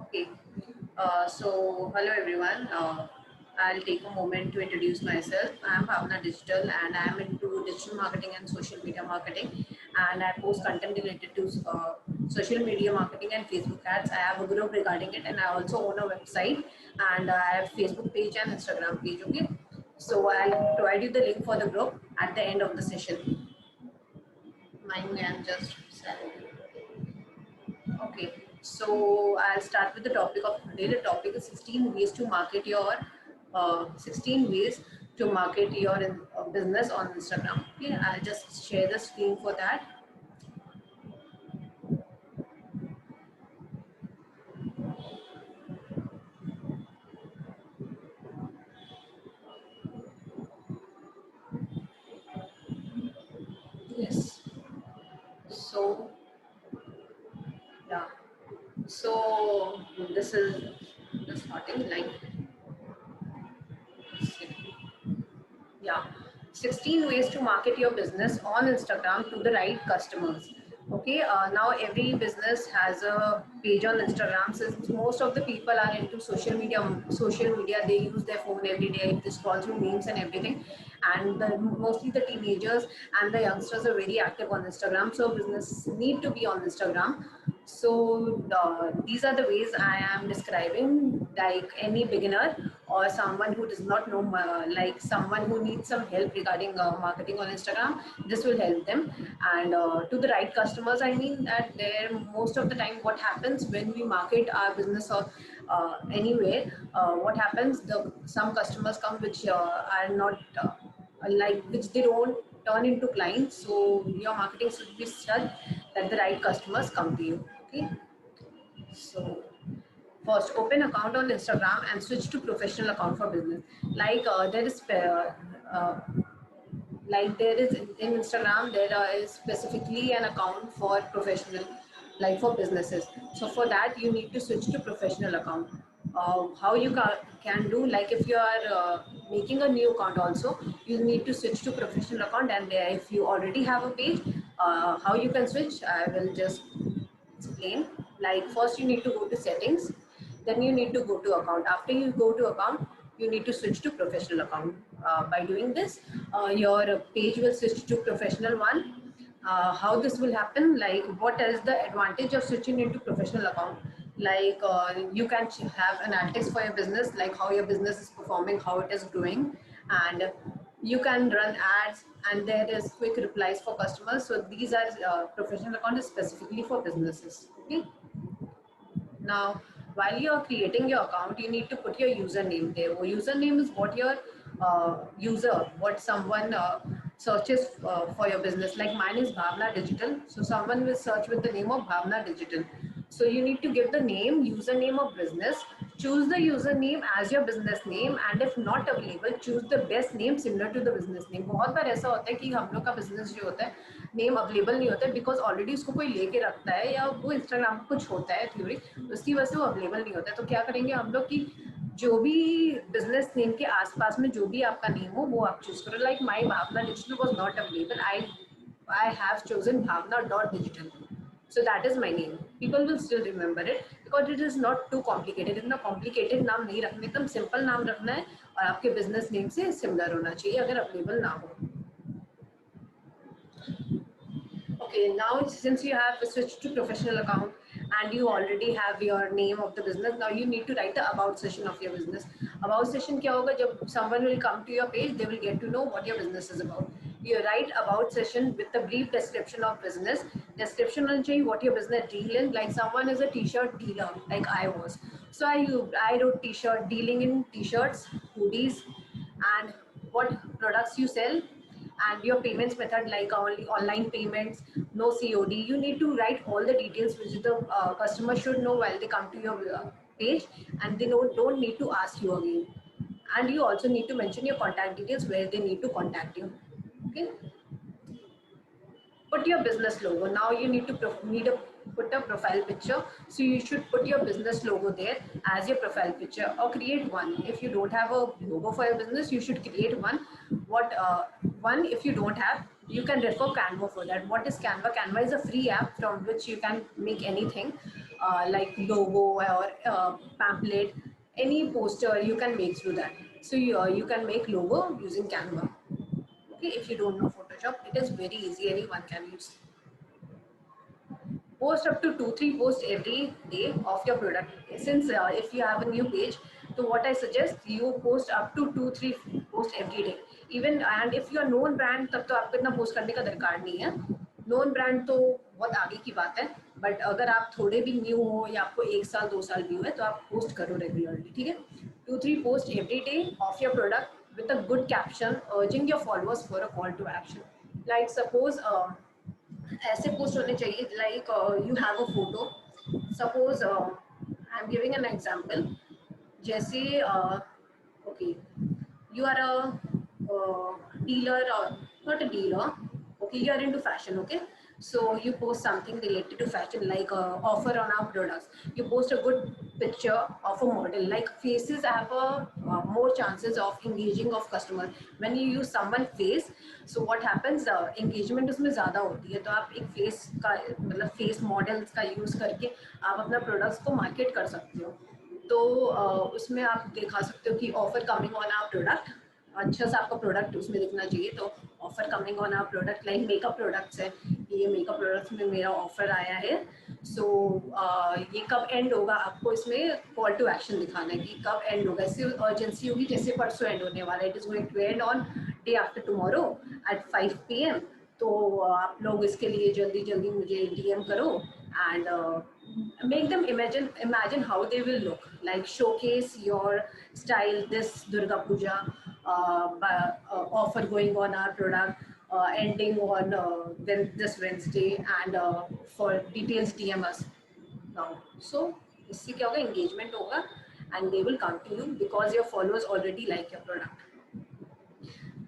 Okay, so hello everyone. I'll take a moment to introduce myself. I'm Bhavna Digital and I'm into digital marketing and social media marketing. And I post content related to social media marketing and Facebook ads. I have a group regarding it and I also own a website and I have Facebook page and Instagram page. Okay, so I'll provide you the link for the group at the end of the session. Mine and just Okay, so I'll start with the topic of today. The topic is 16 ways to market your 16 ways to market your business on Instagram. Okay, I'll just share the screen for that. Yes. So yeah. So this is the starting like yeah, 16 ways to market your business on Instagram to the right customers. Okay, now every business has a page on Instagram. Since most of the people are into social media, they use their phone every day. They scroll through memes and everything. And mostly the teenagers and the youngsters are very active on Instagram. So business need to be on Instagram. So these are the ways I am describing, like any beginner or someone who does not know, like someone who needs some help regarding marketing on Instagram. This will help them. And to the right customers, I mean that there most of the time what happens when we market our business or anywhere, what happens? The some customers come which are not like which they don't turn into clients. So your marketing should be such that the right customers come to you. Okay, so first open account on Instagram and switch to professional account for business. Like uh, there is in Instagram there is specifically an account for professional, like for businesses. So for that you need to switch to professional account. How you can do, like if you are making a new account also, you need to switch to professional account. And if you already have a page, how you can switch, I will just explain. Like first you need to go to settings, then you need to go to account. After you go to account, you need to switch to professional account. By doing this, your page will switch to professional one. How this will happen, like what is the advantage of switching into professional account? Like you can have analytics for your business, like how your business is performing, how it is growing, and you can run ads, and there is quick replies for customers. So these are professional account is specifically for businesses. Okay, now while you are creating your account, you need to put your username there. Well, username is what your what someone searches for your business. Like mine is Bhavna Digital, so someone will search with the name of Bhavna Digital. So you need to give the name, username of business. Choose the username as your business name, and if not available, choose the best name similar to the business name. बहुत बार ऐसा होता है कि हम लोग का business जो होता है नेम अवेलेबल नहीं होता है, बिकॉज ऑलरेडी उसको कोई लेके रखता है या वो इंस्टाग्राम पर कुछ होता है थ्योरी, उसकी वजह से वो अवेलेबल नहीं होता है. तो क्या करेंगे हम लोग कि जो भी बिजनेस नेम के आसपास में जो भी आपका नेम हो वो आप चूज करो. Like my Bhavna digital was not available, I have chosen Bhavna dot digital. So that is my name. People will still remember it because it is not too complicated. इतना complicated नाम नहीं रखना, एकदम simple नाम रखना है और आपके business name से similar होना चाहिए अगर available ना हो. Okay, now since you have switched to professional account and you already have your name of the business, now you need to write the about section of your business. About section क्या होगा? जब someone will come to your page, they will get to know what your business is about. You write about session with a brief description of business. Description will change what your business deal in. Like someone is a t-shirt dealer, like I was. So I wrote t-shirt dealing in t-shirts, hoodies, and what products you sell, and your payments method, like only online payments, no COD. You need to write all the details which the customer should know while they come to your page, and they don't need to ask you again. And you also need to mention your contact details where they need to contact you. Okay, put your business logo. Now you need to put a profile picture, so you should put your business logo there as your profile picture, or create one. If you don't have a logo for your business, you should create one. What one if you don't have, you can refer Canva for that. What is Canva? Canva is a free app from which you can make anything. like logo or pamphlet, any poster you can make through that. So you can make logo using Canva. Okay, if you don't know Photoshop, it is very easy, anyone can use. Post up to 2-3 posts every day of your product. Since if you have a new page, so what I suggest, you post up to 2-3 posts every day. Even and if you are known brand, तब तो आपको इतना post करने का दरकार नहीं है. Known brand तो बहुत आगे की बात है, बट अगर आप थोड़े भी न्यू हो या आपको 1 साल 2 साल न्यू है तो आप पोस्ट करो रेगुलरली. ठीक है, 2-3 post every day of your product with a good caption urging your followers for a call to action. Like suppose ऐसे पोस्ट होने चाहिए, like you have a photo. Suppose I am giving an example. जैसे okay, you are a dealer, or not a dealer, okay, you are into fashion. Okay, so you post something related to fashion, like offer on our products. You post a good picture of a model. Like faces have a more chances of engaging of customer when you use someone face. So what happens, engagement उसमें ज़्यादा होती है. तो आप एक face का मतलब face models का यूज़ करके आप अपना प्रोडक्ट्स को मार्केट कर सकते हो. तो उसमें आप दिखा सकते हो कि offer coming on our product. अच्छा सा आपका प्रोडक्ट उसमें दिखना चाहिए. तो offer coming on our product, like makeup products है, ये मेकअप प्रोडक्ट्स में मेरा ऑफर आया है. सो ये कब एंड होगा, आपको इसमें कॉल टू एक्शन दिखाना है कि कब एंड होगा. इससे अर्जेंसी होगी, जैसे परसों एंड होने वाला है. It is going to end on day after tomorrow at 5 PM. तो आप लोग इसके लिए जल्दी जल्दी मुझे DM करो and make them imagine how they will look. Like showcase your style this Durga Puja, offer going on our product, ending on this Wednesday, and for details DM us now. So इससे क्या होगा, engagement होगा and they will come to you because your followers already like your product.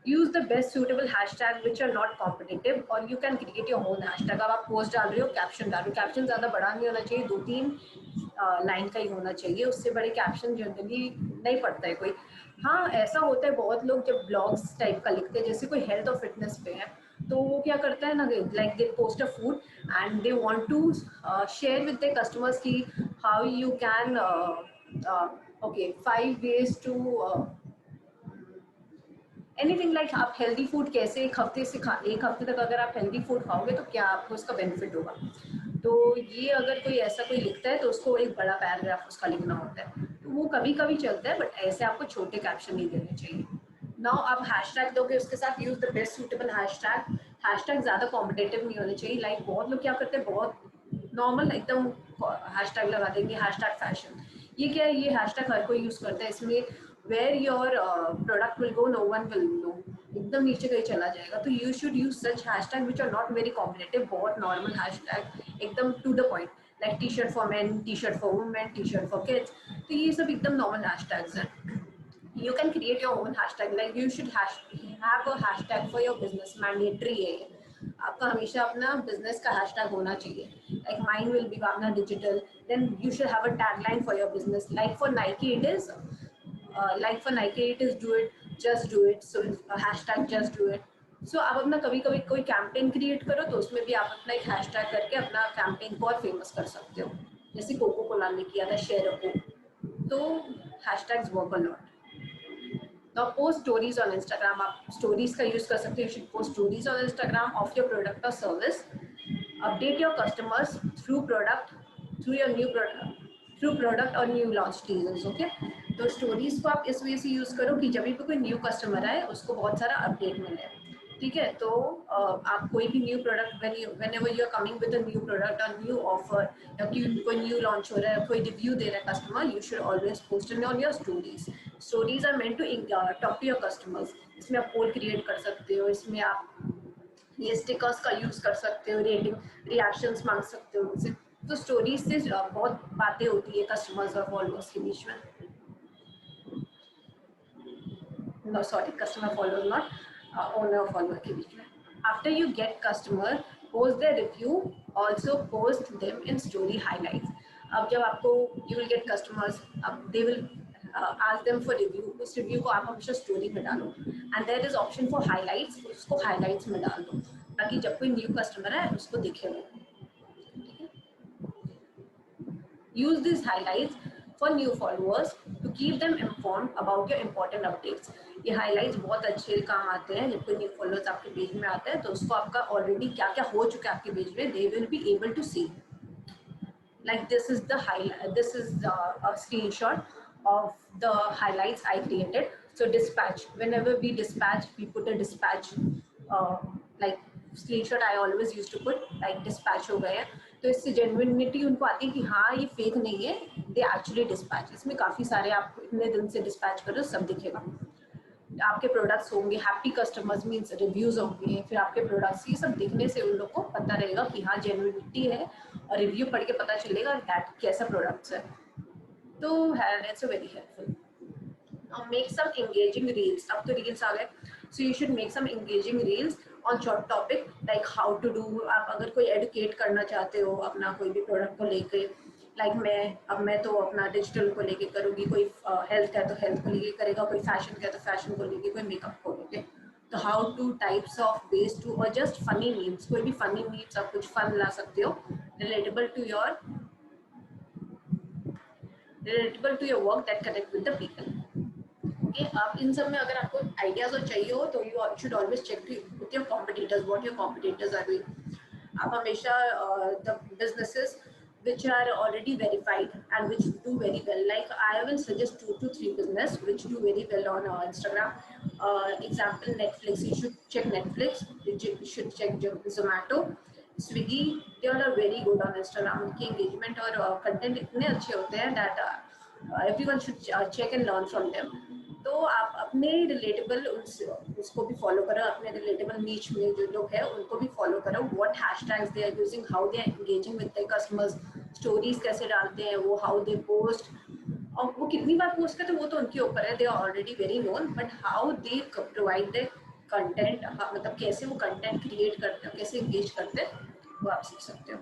Use the best suitable hashtag which are not competitive, or you can create your own hashtag. अब आप post डाल रहे हो, caption डाल रहे हो, caption ज़्यादा बड़ा नहीं होना चाहिए, 2-3 लाइन का ही होना चाहिए. उससे बड़े कैप्शन जनरली नहीं पढ़ता है कोई. हाँ, ऐसा होता है, बहुत लोग जब ब्लॉग्स टाइप का लिखते हैं, जैसे कोई हेल्थ और फिटनेस पे है, तो वो क्या करता है ना, like they post a food and they want to share with their customers की how you can okay 5 ways to anything. Like आप हेल्दी फूड कैसे एक हफ्ते तक अगर आप हेल्दी फूड खाओगे तो क्या आपको उसका बेनिफिट होगा. तो ये अगर कोई ऐसा कोई लिखता है तो उसको एक बड़ा पैराग्राफ उसका लिखना होता है. तो वो कभी कभी चलता है, बट ऐसे आपको छोटे कैप्शन नहीं देने चाहिए. नाउ आप हैशटैग दोगे, उसके साथ use the best suitable hashtag. Hashtag ज़्यादा कॉम्पिटेटिव नहीं होने चाहिए. लाइक बहुत लोग क्या करते हैं, बहुत नॉर्मल एकदम हैशटैग लगा देंगे, हैशटैग फैशन. ये क्या है, ये हैशटैग हर कोई यूज़ करता है. इसमें where your product will go, no one will know. एकदम नीचे कहीं चला जाएगा. तो you should use such hashtag which are not very competitive. बहुत normal hashtag, एकदम to the point, like t-shirt for men, t-shirt for women, t-shirt for kids. तो ये सब एकदम normal hashtags हैं. You can create your own hashtag. Like you should have a hashtag for your business. Mandatory है ये. आपका हमेशा अपना बिजनेस का हैशटैग होना चाहिए. Like mine will be Bhavna Digital. Then you should have a tagline for your business. Like for Nike it is do it, just do it. So hashtag just do it. So आप अपना कभी कभी कोई campaign create करो तो उसमें भी आप अपना एक हैशटैग करके अपना कैंपेन को और फेमस कर सकते हो. जैसे कोको कोला ने किया था, शेयर अ कोक. तो hashtags work a lot. Now post stories on Instagram. आप स्टोरीज का यूज कर सकते हो. You should post stories on Instagram of your product or service. Update your customers through your new product or new launch teasers. Okay, तो stories को आप इस वजह से यूज करो कि जब भी कोई न्यू कस्टमर आए उसको बहुत सारा अपडेट मिले. ठीक है, तो आप कोई भी new product whenever you are coming with a new product or new offer, या कोई न्यू लॉन्च हो रहा है, कोई रिव्यू दे रहा है customer, you should always post it on your stories. Stories are meant to talk to your customers. इसमें आप पोल क्रिएट कर सकते हो, इसमें आप ये स्टिकर्स का यूज कर सकते हो, रेटिंग रिएक्शंस मांग सकते हो उनसे. तो स्टोरीज से बहुत बातें होती है कस्टमर्स और फॉलोअर्स के बीच में. No, sorry, customer followers, not owner follower के बीच में. After you get customer, post their review. Also post them in story highlights. अब जब आपको you will get customers, अब they will ask them for review. उस review को आप हमेशा story में डालो. And there is option for highlights. उसको highlights में डाल दो ताकि जब कोई new customer है उसको दिखे वो. Use this highlights for new followers to keep them informed about your important updates. ये हाईलाइट्स बहुत अच्छे काम आते हैं जब कोई न्यू फॉलोअर्स आपके पेज में आता है तो उसको आपका ऑलरेडी क्या क्या हो चुका है आपके पेज में, they will be able to see. Like this is the highlight, this is a screenshot of the highlights I created. So dispatch, whenever we dispatch, we put a dispatch uh, like screenshot I always used to put like dispatch हो गया, तो इससे genuinity उनको आती है कि हाँ ये फेक नहीं है, दे एक्चुअली डिस्पैच। इसमें काफ़ी सारे आप इतने दिन से डिस्पैच करो सब दिखेगा, आपके प्रोडक्ट्स होंगे, हैप्पी कस्टमर्स मीन्स रिव्यूज होंगे, फिर आपके प्रोडक्ट्स, ये सब देखने से उन लोग को पता रहेगा कि हाँ जेन्युइनिटी है, और रिव्यू पढ़ के पता चलेगा दैट कैसा प्रोडक्ट्स है। तो है it's very helpful. Make some engaging reels, अब तो रील्स आ गए, so you should make some engaging reels on short topic like how to do. आप अगर कोई एडुकेट करना चाहते हो अपना कोई भी प्रोडक्ट को लेके, लाइक मैं तो अपना डिजिटल को लेके करूँगी, कोई हेल्थ का तो हेल्थ को लेके करेगा, कोई फैशन का तो फैशन को लेके, कोई मेकअप को लेके। तो how to types of ways to, और जस्ट फनी मीम्स, कोई भी फनी मीम्स आप कुछ फन ला सकते हो relatable to your work that connect with the people. Okay, आप इन सब में अगर आपको आइडियाज और चाहिए हो तो you should always check with your competitors what your competitors are doing. आप हमेशा the businesses which are already verified and which do very well, like I will suggest 2 to 3 business which do very well on Instagram. Example, Netflix, you should check Netflix, you should check Zomato, Swiggy, they all are very good on Instagram। उनकी engagement और content इतने अच्छे होते हैं that everyone should check and learn from them। तो आप अपने relatable उसको भी फॉलो करो, अपने रिलेटेबल नीच में जो लोग हैं उनको भी फॉलो करो, what hashtags they are using, how they are engaging with their customers, stories कैसे डालते हैं वो, हाउ दे पोस्ट, और वो कितनी बार पोस्ट करते हैं वो तो उनके ऊपर है, they are already very known, but how they provide the content, मतलब कैसे वो कंटेंट क्रिएट करते हैं, कैसे एंगेज करते हैं, वो आप सीख सकते हो।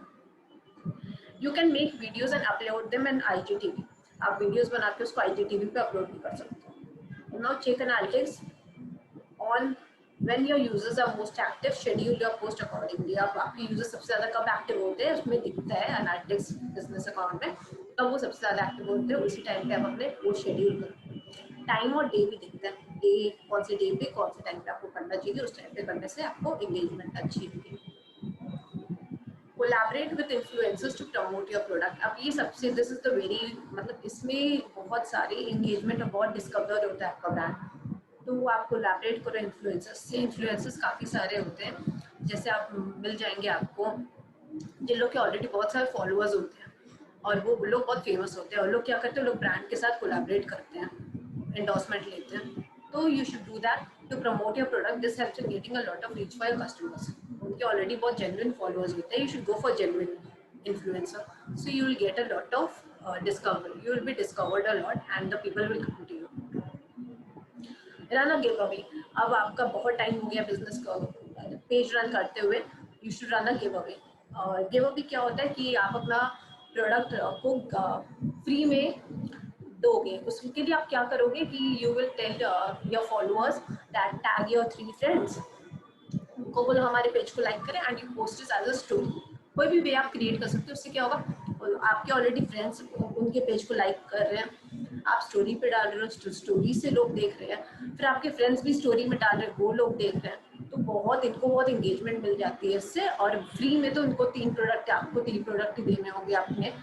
You can make videos and upload them in IGTV, आप वीडियोज बना के उसको IGTV पे अपलोड भी कर सकते हो। Now check analytics on when your users are most active, schedule your post accordingly। अब आपके यूजर सबसे ज़्यादा कब एक्टिव होते हैं उसमें दिखता है एनालिटिक्स बिजनेस अकाउंट में, कब वो सबसे ज़्यादा एक्टिव होते हैं उसी टाइम पे आप अपने पोस्ट शेड्यूल करो। टाइम और डे भी दिखता है, डे कौन से डे पे कौन से टाइम पे आपको करना चाहिए, उस टाइम पे करने से आपको एंगेजमेंट अच्छी होगी। Collaborate with influencers to promote your product, अब ये सबसे दिस इज द वेरी, मतलब इसमें बहुत सारे एंगेजमेंट और बहुत डिस्कवर होता है आपका ब्रांड। तो आप कोलैबोरेट करो इन्फ्लुएंसर्स से, इन्फ्लुएंसर्स काफ़ी सारे होते हैं, जैसे आप मिल जाएंगे आपको जिन लोग के ऑलरेडी बहुत सारे फॉलोअर्स होते हैं और वो लोग बहुत फेमस होते हैं, और लोग क्या करते हैं, लोग ब्रांड के साथ कोलैबोरेट करते हैं, एंडोर्समेंट लेते हैं। तो you should do that to promote your product, this helps in getting a lot of reach for your customers. उनके ऑलरेडी बहुत जेन्युइन फॉलोअर्स होते हैं, you should go for genuine influencer, so you will get a lot of discovery, you will be discovered a lot and the people will come to you। Run a give away, अब आपका बहुत time हो गया business का page run करते हुए, you should run a give away. Give away क्या होता है कि आप अपना प्रोडक्ट को फ्री में दोगे, उसके लिए आप क्या करोगे कि you will tell your followers that tag your 3 friends, उनको बोलो हमारे पेज को लाइक करें and you post it as a story. कोई भी वे आप क्रिएट कर सकते हो, उससे क्या होगा, आपके ऑलरेडी फ्रेंड्स उनके पेज को लाइक कर रहे हैं, आप स्टोरी पे डाल रहे हो, स्टोरी से लोग देख रहे हैं, फिर आपके फ्रेंड्स भी स्टोरी में डाल रहे हैं, वो लोग देख रहे हैं, तो बहुत इनको बहुत एंगेजमेंट मिल जाती है इससे। और फ्री में तो इनको 3 प्रोडक्ट, आपको 3 प्रोडक्ट देने होंगे अपने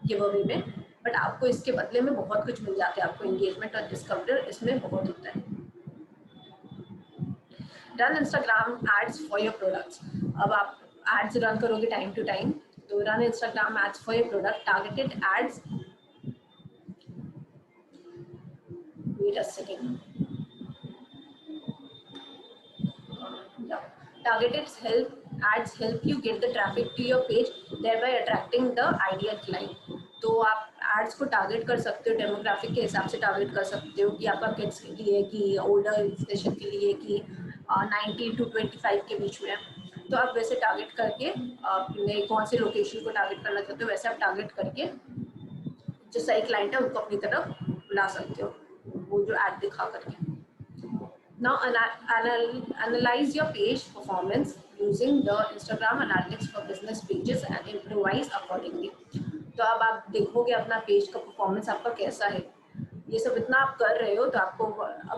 गिव अवे में, बट आपको इसके बदले में बहुत कुछ मिल जाता है, आपको एंगेजमेंट और डिस्कवर इसमें बहुत होता है। Run Instagram ads for your products, अब आप एड्स रन करोगे टाइम टू टाइम, तो run Instagram ads for your product, targeted ads, wait a second, targeted ads help you get the traffic to your page, thereby attracting the ideal client। तो आप ads को target कर सकते हो, demographic के हिसाब से टारगेट कर सकते हो कि आपका किड्स के लिए, कि ओल्डर जनरेशन के लिए, कि 19 to 25 के बीच में, तो आप वैसे टारगेट करके आपने कौन से लोकेशन को टारगेट करना चाहते हो वैसे आप टारगेट करके जो सही क्लाइंट है उनको अपनी तरफ ला सकते हो, वो जो एड दिखा करके। Now analyze your page performance using the Instagram analytics for business pages and improvise accordingly। तो अब आप देखोगे अपना पेज का परफॉर्मेंस आपका कैसा है। ये सब इतना आप कर रहे हो तो आपको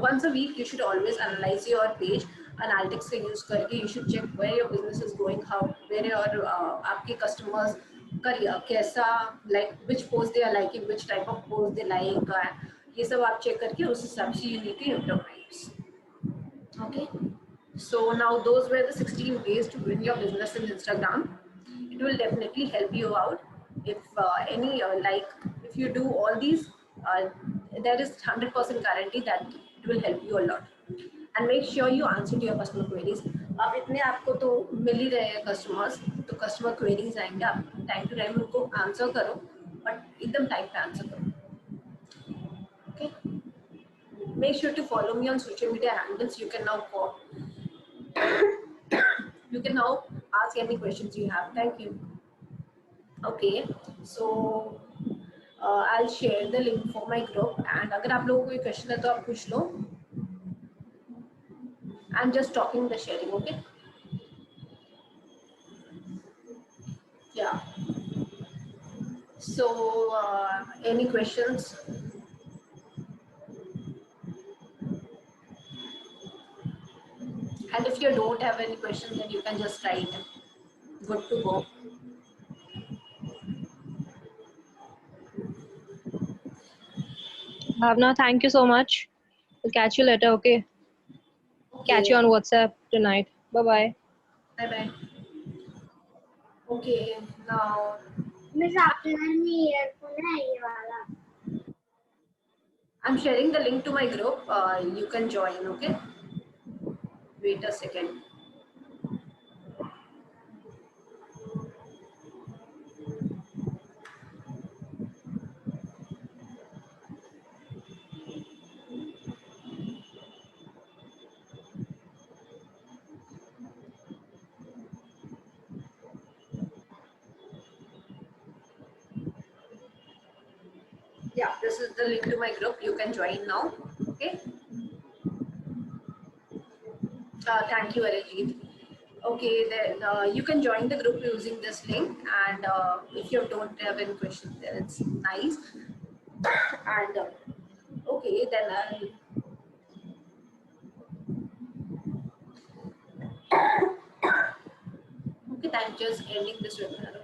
once a week you should always analyse your page analytics का यूज करके। You should check where your business is going, how where your आपके कस्टमर्स का कैसा, like which post they are liking, which type of post they like, ये सब आप चेक करके उस हिसाब से you need to enterprise. Okay, so now those were the 16 ways to win your business in Instagram. It will definitely help you out. If if you do all these, there is 100% guarantee that it will help you a lot. And make sure you answer to your customer queries. अब इतने आपको तो मिल ही रहे हैं customers, तो customer queries आएंगे, आप time to time उनको आंसर करो, बट एकदम टाइम पे आंसर करो। Okay, make sure to follow me on social media handles. You can now call. You can now ask any questions you have. Thank you. Okay, so I'll share the link for my group. And अगर आप लोगों को कोई question है तो आप पूछ लो. I'm just talking the sharing. Okay. Yeah. So any questions? And if you don't have any questions, then you can just write. Good to go. Bhavna, thank you so much. We'll catch you later, okay? Catch you on WhatsApp tonight. Bye-bye. Bye-bye. Okay, now. Miss, आपने earphone है ये वाला. I'm sharing the link to my group. You can join, okay? Wait a second. Yeah, this is the link to my group. You can join now, okay? Thank you, Arijit. Okay, then you can join the group using this link, and if you don't have any questions, then it's nice. And okay, then okay, I'm just ending this webinar.